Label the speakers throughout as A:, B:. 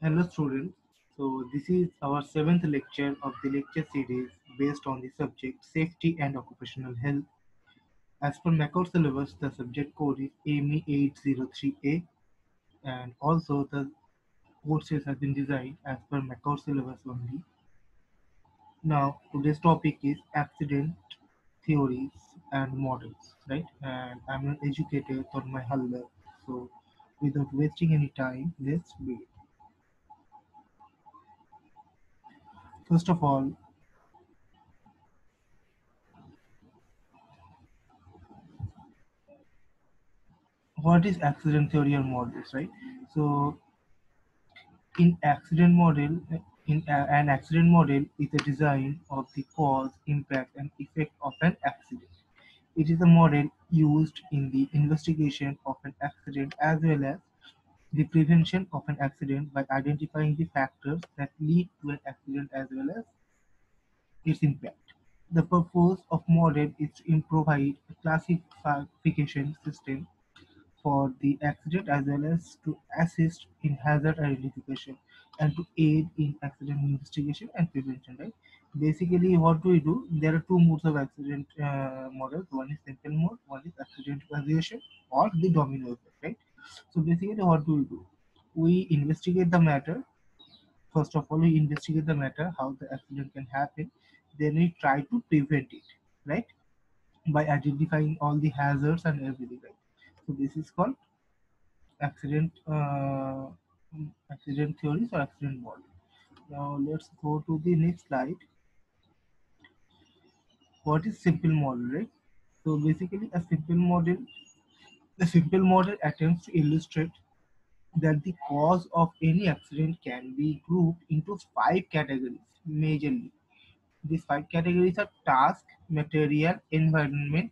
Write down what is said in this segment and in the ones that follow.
A: Hello students, so this is our seventh lecture of the lecture series based on the subject Safety and Occupational Health. As per MACOR syllabus, the subject code is AME 803A and also the courses have been designed as per MACOR syllabus only. Now today's topic is accident theories and models, right? And I'm an educator on my Halda. So without wasting any time, let's begin. First of all, what is accident theory or models, right? So in accident model an accident model is a design of the cause, impact and effect of an accident. It is a model used in the investigation of an accident as well as the prevention of an accident by identifying the factors that lead to an accident as well as its impact. The purpose of model is to provide a classification system for the accident as well as to assist in hazard identification and to aid in accident investigation and prevention, right? Basically what do we do? There are two modes of accident models. One is simple mode, one is accident evaluation or the domino effect, right? So basically what do we do? We investigate the matter. First of all, we investigate the matter, how the accident can happen. Then we try to prevent it, right? By identifying all the hazards and everything, right? So this is called accident accident theories or accident model. Now let's go to the next slide. What is simple model, right? So basically the simple model attempts to illustrate that the cause of any accident can be grouped into five categories majorly. These five categories are task, material, environment,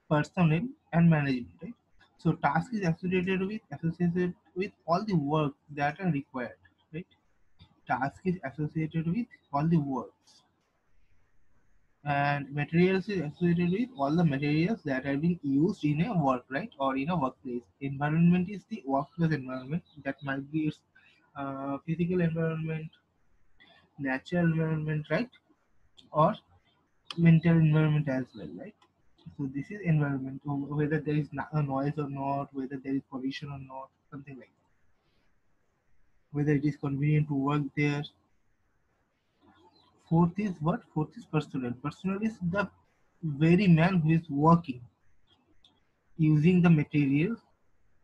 A: personnel, and management. Right? So task is associated with all the work that are required. Right? Task is associated with all the works, and materials is associated with all the materials that are being used in a work, right, or in a workplace. Environment is the workplace environment, that might be its physical environment, natural environment, right, or mental environment as well, right? So this is environment, whether there is a noise or not, whether there is pollution or not, something like that, whether it is convenient to work there. Fourth is what? Fourth is personal. Personal is the very man who is working, using the materials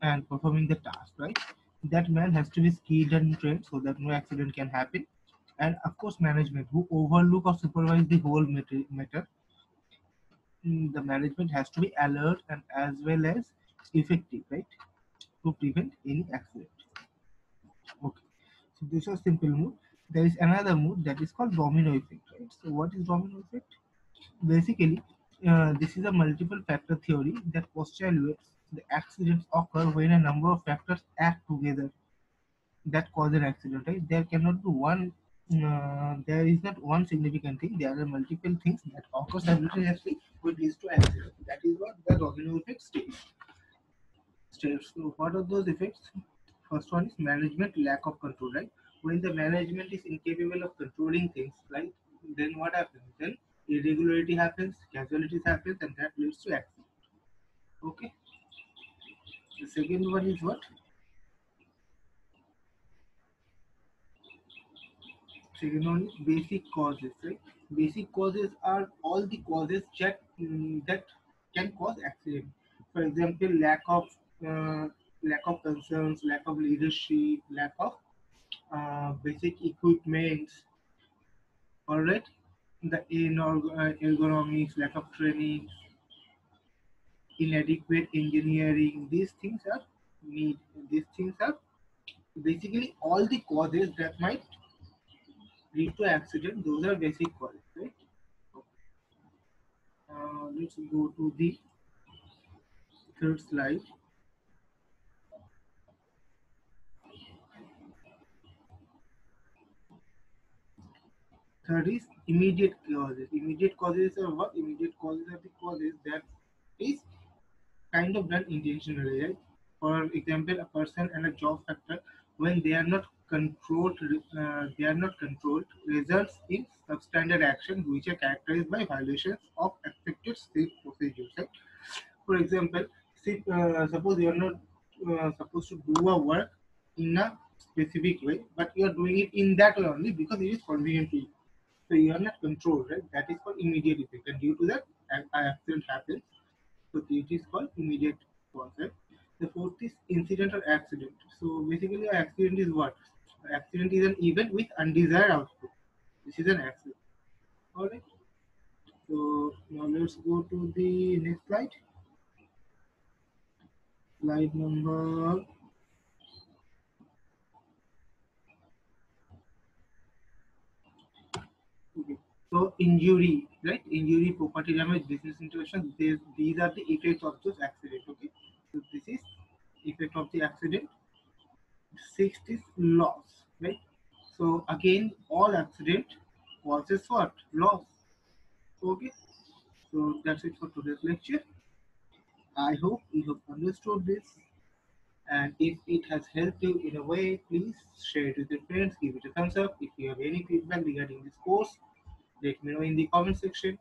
A: and performing the task, right? That man has to be skilled and trained so that no accident can happen. And of course, management who overlook or supervise the whole matter. The management has to be alert and as well as effective, right, to prevent any accident. Okay. So this is simple mode. There is another mode that is called domino effect, right? So what is domino effect? Basically, this is a multiple factor theory that postulates the accidents occur when a number of factors act together that cause an accident. Right? There cannot be one. There is not one significant thing. There are multiple things that occur simultaneously which leads to accident. That is what the domino effect states. So, what are those effects? First one is management lack of control. Right? When the management is incapable of controlling things, right? Then what happens? Then irregularity happens, casualties happens, and that leads to accident. Okay. The second one is what? Second one is basic causes, right? Basic causes are all the causes that can cause accident. For example, uh, lack of concerns, lack of leadership, lack of basic equipment. All right, the ergonomics, lack of training, inadequate engineering. These things are need. These things are basically all the causes that might lead to accident. Those are basic causes, right? Let's go to the third slide. Third is immediate causes. Immediate causes are what? Immediate causes are the causes that is kind of done intentionally, right? For example, a person and a job factor when they are not controlled, results in substandard action which are characterized by violations of accepted safe procedures. Right? For example, suppose you are not supposed to do a work in a specific way, but you are doing it in that way only because it is convenient to you. So you are not controlled, right? That is called immediate effect, and due to that, an accident happens. So it is called immediate cause, right? The fourth is incidental accident. So basically, an accident is what? Accident is an event with undesired output. This is an accident. Alright. So now let's go to the next slide. Slide number. Okay. So injury, right? Injury, property damage, business interruption. These are the effects of those accident. Okay. So this is effect of the accident. Sixth is loss, right? So again, all accident causes what? Loss. Okay. So that's it for today's lecture. I hope you have understood this. And if it has helped you in a way, please share it with your friends, give it a thumbs up. If you have any feedback regarding this course, let me know in the comment section.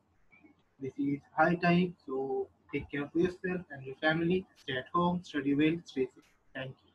A: This is high time, so take care of yourself and your family. Stay at home, study well, stay safe. Thank you.